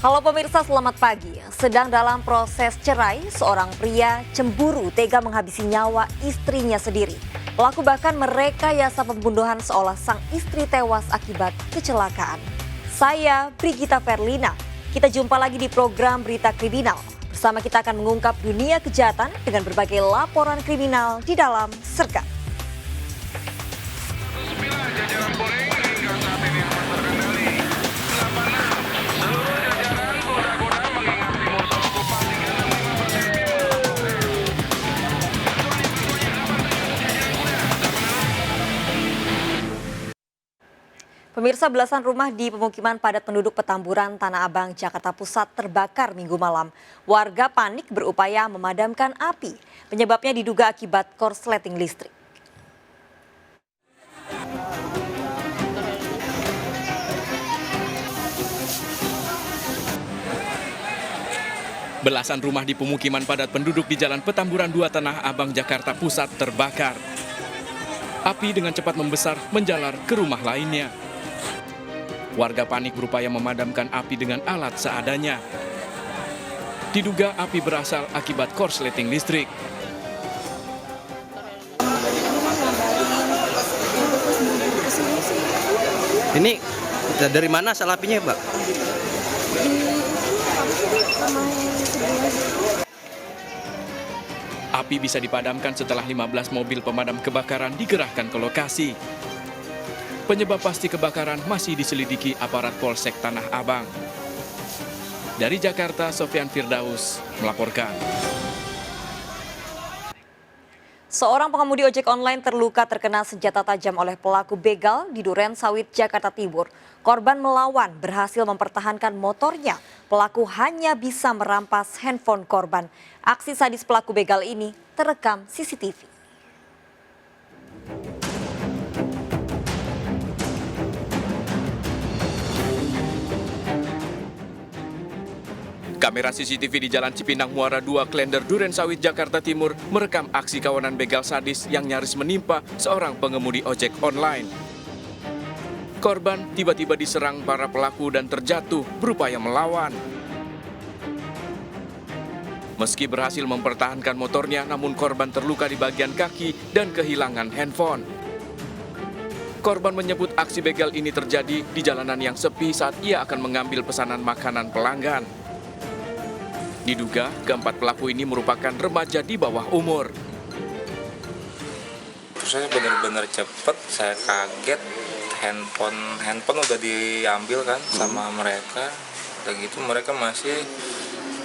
Halo pemirsa, selamat pagi. Sedang dalam proses cerai, seorang pria cemburu tega menghabisi nyawa istrinya sendiri. Pelaku bahkan merekayasa pembunuhan seolah sang istri tewas akibat kecelakaan. Saya Brigita Verlina. Kita jumpa lagi di program Berita Kriminal. Bersama kita akan mengungkap dunia kejahatan dengan berbagai laporan kriminal di dalam Sergap. Pemirsa, belasan rumah di pemukiman padat penduduk Petamburan, Tanah Abang, Jakarta Pusat terbakar Minggu malam. Warga panik berupaya memadamkan api. Penyebabnya diduga akibat korsleting listrik. Belasan rumah di pemukiman padat penduduk di Jalan Petamburan 2 Tanah Abang, Jakarta Pusat terbakar. Api dengan cepat membesar menjalar ke rumah lainnya. Warga panik berupaya memadamkan api dengan alat seadanya. Diduga api berasal akibat korsleting listrik. Ini dari mana asal apinya, Pak? Api bisa dipadamkan setelah 15 mobil pemadam kebakaran digerahkan ke lokasi. Penyebab pasti kebakaran masih diselidiki aparat Polsek Tanah Abang. Dari Jakarta, Sofyan Firdaus melaporkan. Seorang pengemudi ojek online terluka terkena senjata tajam oleh pelaku begal di Duren Sawit, Jakarta Timur. Korban melawan, berhasil mempertahankan motornya. Pelaku hanya bisa merampas handphone korban. Aksi sadis pelaku begal ini terekam CCTV. Kamera CCTV di Jalan Cipinang Muara 2 Klender Duren Sawit, Jakarta Timur merekam aksi kawanan begal sadis yang nyaris menimpa seorang pengemudi ojek online. Korban tiba-tiba diserang para pelaku dan terjatuh berupaya melawan. Meski berhasil mempertahankan motornya, namun korban terluka di bagian kaki dan kehilangan handphone. Korban menyebut aksi begal ini terjadi di jalanan yang sepi saat ia akan mengambil pesanan makanan pelanggan. Diduga keempat pelaku ini merupakan remaja di bawah umur. Saya benar-benar cepet, saya kaget, handphone udah diambil kan sama mereka. Udah gitu mereka masih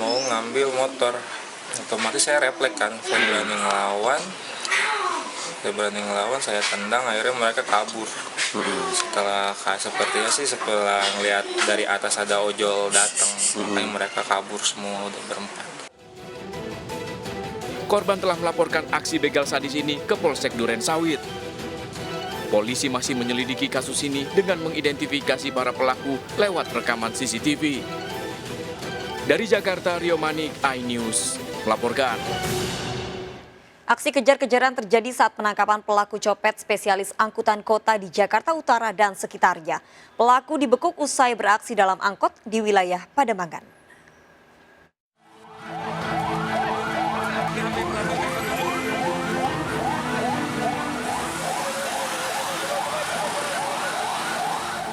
mau ngambil motor. Otomatis saya refleks kan, saya berani ngelawan, saya tendang, akhirnya mereka kabur. Setelah sepertinya sih setelah ngeliat dari atas ada ojol datang, makanya mereka kabur semua udah berempat. Korban telah melaporkan aksi begal sadis ini ke Polsek Duren Sawit. Polisi masih menyelidiki kasus ini dengan mengidentifikasi para pelaku lewat rekaman CCTV. Dari Jakarta, Rio Manik, iNews melaporkan. Aksi kejar-kejaran terjadi saat penangkapan pelaku copet spesialis angkutan kota di Jakarta Utara dan sekitarnya. Pelaku dibekuk usai beraksi dalam angkot di wilayah Pademangan.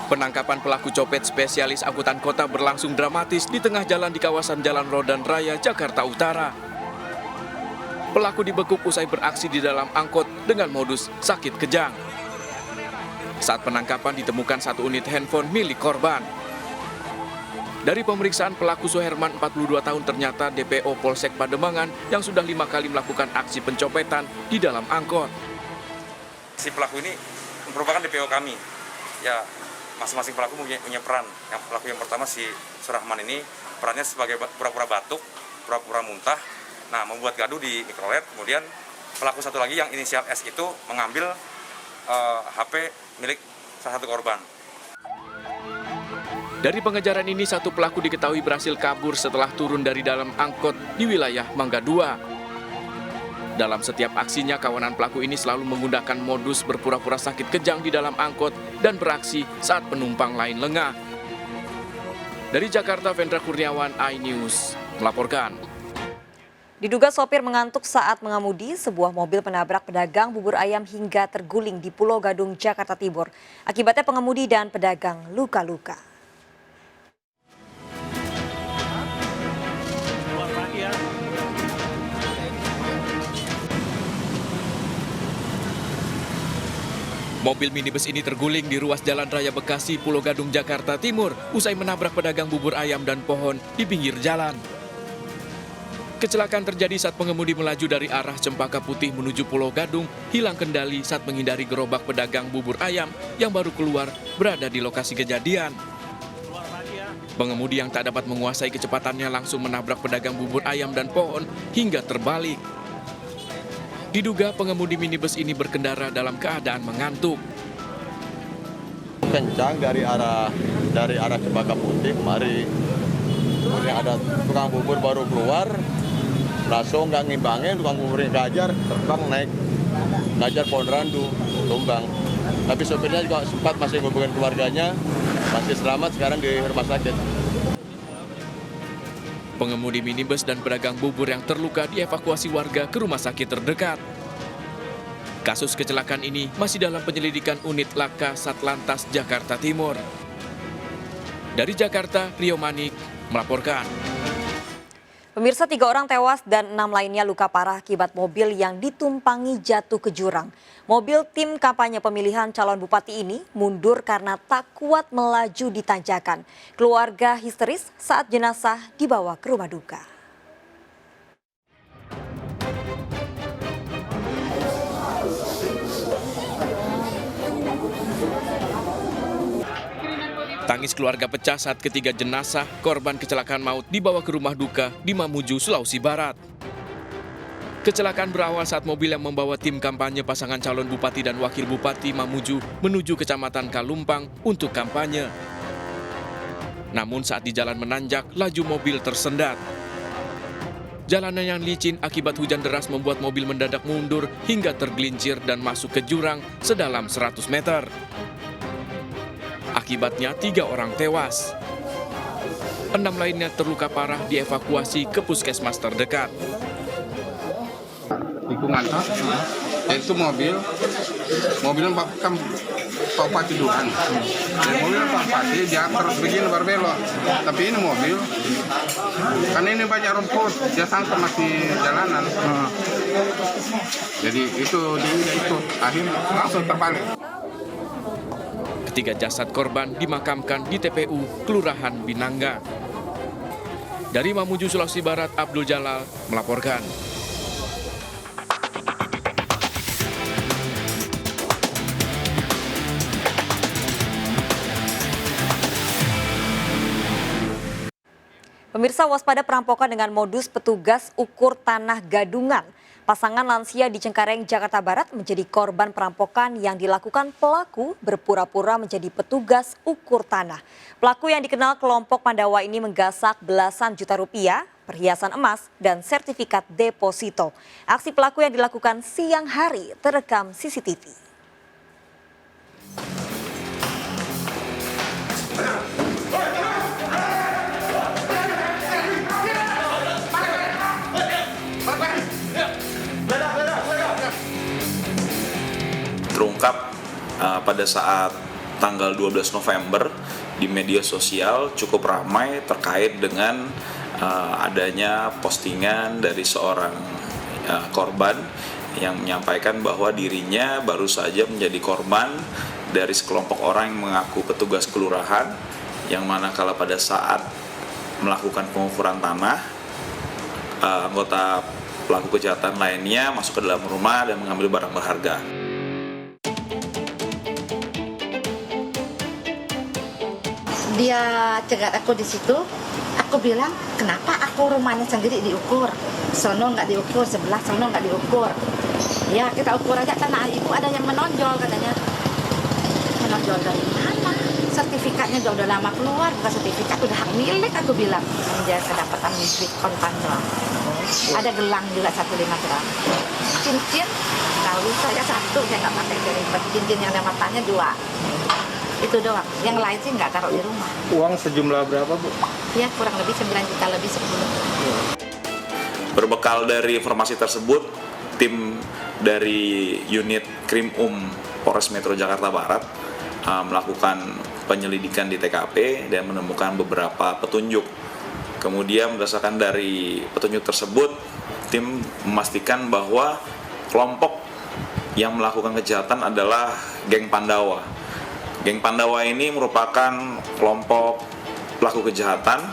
Penangkapan pelaku copet spesialis angkutan kota berlangsung dramatis di tengah jalan di kawasan Jalan Rodan Raya, Jakarta Utara. Pelaku dibekuk usai beraksi di dalam angkot dengan modus sakit kejang. Saat penangkapan ditemukan satu unit handphone milik korban. Dari pemeriksaan pelaku Suherman 42 tahun ternyata DPO Polsek Pademangan yang sudah 5 kali melakukan aksi pencopetan di dalam angkot. Si pelaku ini merupakan DPO kami. Ya, masing-masing pelaku punya peran. Yang pelaku yang pertama si Surahman ini perannya sebagai pura-pura batuk, pura-pura muntah. Nah, membuat gaduh di mikrolet. Kemudian pelaku satu lagi yang inisial S itu mengambil HP milik salah satu korban. Dari pengejaran ini, satu pelaku diketahui berhasil kabur setelah turun dari dalam angkot di wilayah Mangga 2. Dalam setiap aksinya, kawanan pelaku ini selalu menggunakan modus berpura-pura sakit kejang di dalam angkot dan beraksi saat penumpang lain lengah. Dari Jakarta, Vendra Kurniawan, iNews melaporkan. Diduga sopir mengantuk saat mengemudi, sebuah mobil menabrak pedagang bubur ayam hingga terguling di Pulau Gadung, Jakarta Timur. Akibatnya pengemudi dan pedagang luka-luka. Mobil minibus ini terguling di ruas Jalan Raya Bekasi, Pulau Gadung, Jakarta Timur, usai menabrak pedagang bubur ayam dan pohon di pinggir jalan. Kecelakaan terjadi saat pengemudi melaju dari arah Cempaka Putih menuju Pulau Gadung, hilang kendali saat menghindari gerobak pedagang bubur ayam yang baru keluar berada di lokasi kejadian. Pengemudi yang tak dapat menguasai kecepatannya langsung menabrak pedagang bubur ayam dan pohon hingga terbalik. Diduga pengemudi minibus ini berkendara dalam keadaan mengantuk. Kencang dari arah Cempaka Putih kemari. Kemudian ada tukang bubur baru keluar, langsung nggak ngimbangin, tukang buburnya gajar, terbang naik, gajar pohon randu, tumbang. Tapi sopirnya juga sempat masih ngubungin keluarganya, masih selamat sekarang di rumah sakit. Pengemudi minibus dan pedagang bubur yang terluka dievakuasi warga ke rumah sakit terdekat. Kasus kecelakaan ini masih dalam penyelidikan unit Laka Satlantas Jakarta Timur. Dari Jakarta, Rio Manik melaporkan. Pemirsa, 3 orang tewas dan 6 lainnya luka parah akibat mobil yang ditumpangi jatuh ke jurang. Mobil tim kampanye pemilihan calon bupati ini mundur karena tak kuat melaju di tanjakan. Keluarga histeris saat jenazah dibawa ke rumah duka. Tangis keluarga pecah saat ketiga jenazah korban kecelakaan maut dibawa ke rumah duka di Mamuju, Sulawesi Barat. Kecelakaan berawal saat mobil yang membawa tim kampanye pasangan calon bupati dan wakil bupati Mamuju menuju Kecamatan Kalumpang untuk kampanye. Namun saat di jalan menanjak, laju mobil tersendat. Jalanan yang licin akibat hujan deras membuat mobil mendadak mundur hingga tergelincir dan masuk ke jurang sedalam 100 meter. Akibatnya 3 orang tewas. 6 lainnya terluka parah dievakuasi ke puskesmas terdekat. Lingkungan itu mobil kan Pak Bupati duluan. Mobil Pak Bupati dia terus begini berbelok. Tapi ini mobil, karena ini banyak rumput, dia sangka masih jalanan. Jadi itu akhirnya langsung terbalik. Ketiga jasad korban dimakamkan di TPU Kelurahan Binangga. Dari Mamuju, Sulawesi Barat, Abdul Jalal melaporkan. Pemirsa, waspada perampokan dengan modus petugas ukur tanah gadungan. Pasangan lansia di Cengkareng, Jakarta Barat menjadi korban perampokan yang dilakukan pelaku berpura-pura menjadi petugas ukur tanah. Pelaku yang dikenal kelompok Pandawa ini menggasak belasan juta rupiah, perhiasan emas, dan sertifikat deposito. Aksi pelaku yang dilakukan siang hari terekam CCTV. Terungkap pada saat tanggal 12 November di media sosial cukup ramai terkait dengan adanya postingan dari seorang korban yang menyampaikan bahwa dirinya baru saja menjadi korban dari sekelompok orang yang mengaku petugas kelurahan, yang manakala pada saat melakukan pengukuran tanah. Anggota pelaku kejahatan lainnya masuk ke dalam rumah dan mengambil barang berharga. Dia cegat aku di situ, aku bilang kenapa aku rumahnya sendiri diukur, sono nggak diukur, sebelah sono nggak diukur. Ya kita ukur aja tanah ibu ada yang menonjol katanya. Menonjol dari mana? Sertifikatnya udah lama keluar, bukan sertifikat, udah hak milik aku bilang. Dia kedapatan duit kontan doang. Ada gelang juga 1,5 gram. Cincin, kalau saya 1, saya nggak pakai ribet. Cincin yang ada matanya 2. Itu doang, yang lain sih nggak taruh di rumah. Uang sejumlah berapa, Bu? Ya kurang lebih 9 juta lebih 10. Berbekal dari informasi tersebut, tim dari unit Krim Polres Metro Jakarta Barat melakukan penyelidikan di TKP dan menemukan beberapa petunjuk. Kemudian berdasarkan dari petunjuk tersebut, tim memastikan bahwa kelompok yang melakukan kejahatan adalah geng Pandawa. Geng Pandawa ini merupakan kelompok pelaku kejahatan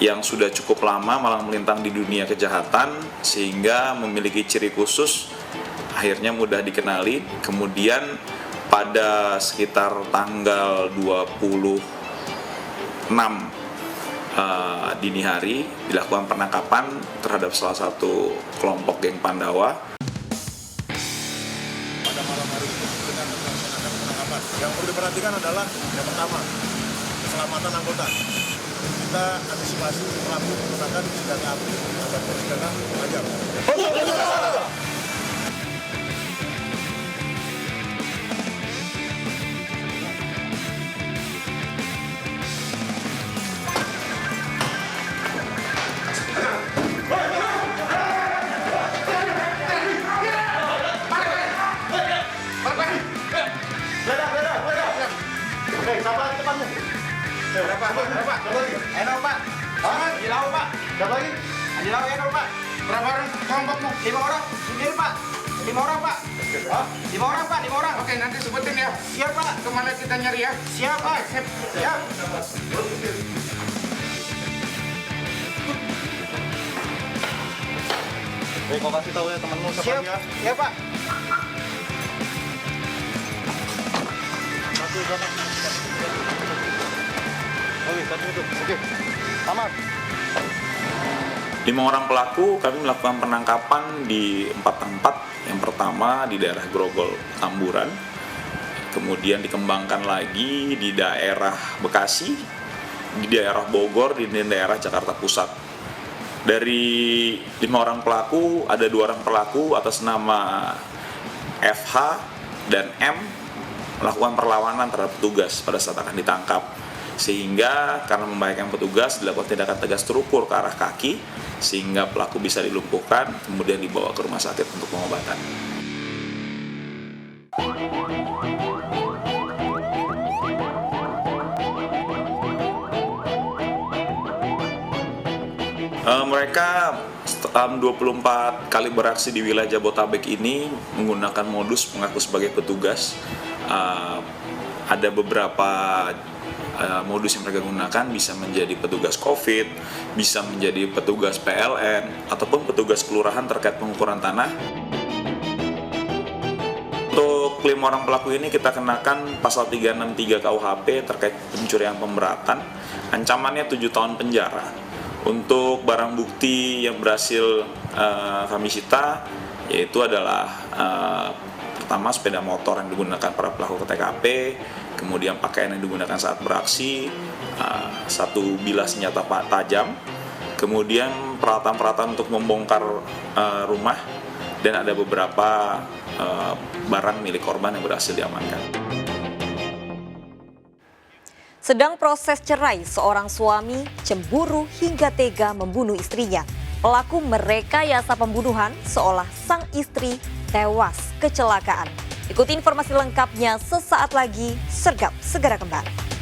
yang sudah cukup lama malang melintang di dunia kejahatan sehingga memiliki ciri khusus, akhirnya mudah dikenali. Kemudian pada sekitar tanggal 26 dini hari dilakukan penangkapan terhadap salah satu kelompok geng Pandawa. Pada malam hari ini dengan melaksanakan penangkapan. Yang perlu diperhatikan adalah yang pertama, keselamatan anggota. Kita antisipasi pelaku menggunakan senjata api ataupun senjata tajam. Berapa orang kelompokmu? 5 orang. Sendiri, Pak. 5 orang, Pak. 5 orang, Pak. 5 orang. Oke, nanti sebutin ya. Siap, Pak. Kemana kita nyari ya? Siap, Pak. Siap. Kau kasih tahu ya temanmu siapa dia? Siap, Pak. Satu berapa? Oke, satu itu. Oke. Aman. 5 orang pelaku kami melakukan penangkapan di 4 tempat. Yang pertama di daerah Grogol, Tamburan. Kemudian dikembangkan lagi di daerah Bekasi, di daerah Bogor, di daerah Jakarta Pusat. Dari 5 orang pelaku, ada 2 orang pelaku atas nama FH dan M melakukan perlawanan terhadap petugas pada saat akan ditangkap. Sehingga karena membahayakan petugas dilakukan tindakan tegas terukur ke arah kaki sehingga pelaku bisa dilumpuhkan kemudian dibawa ke rumah sakit untuk pengobatan. Mereka 24 kali beraksi di wilayah Jabotabek ini menggunakan modus mengaku sebagai petugas. Ada beberapa modus yang mereka gunakan, bisa menjadi petugas COVID, bisa menjadi petugas PLN, ataupun petugas kelurahan terkait pengukuran tanah. Untuk 5 orang pelaku ini kita kenakan pasal 363 KUHP terkait pencurian pemberatan, ancamannya 7 tahun penjara. Untuk barang bukti yang berhasil kami sita, yaitu adalah pertama sepeda motor yang digunakan para pelaku ke TKP, kemudian pakaian yang digunakan saat beraksi, 1 bilah senjata tajam, kemudian peralatan-peralatan untuk membongkar rumah, dan ada beberapa barang milik korban yang berhasil diamankan. Sedang proses cerai, seorang suami cemburu hingga tega membunuh istrinya. Pelaku merekayasa pembunuhan seolah sang istri tewas kecelakaan. Ikuti informasi lengkapnya sesaat lagi, Sergap segera kembali.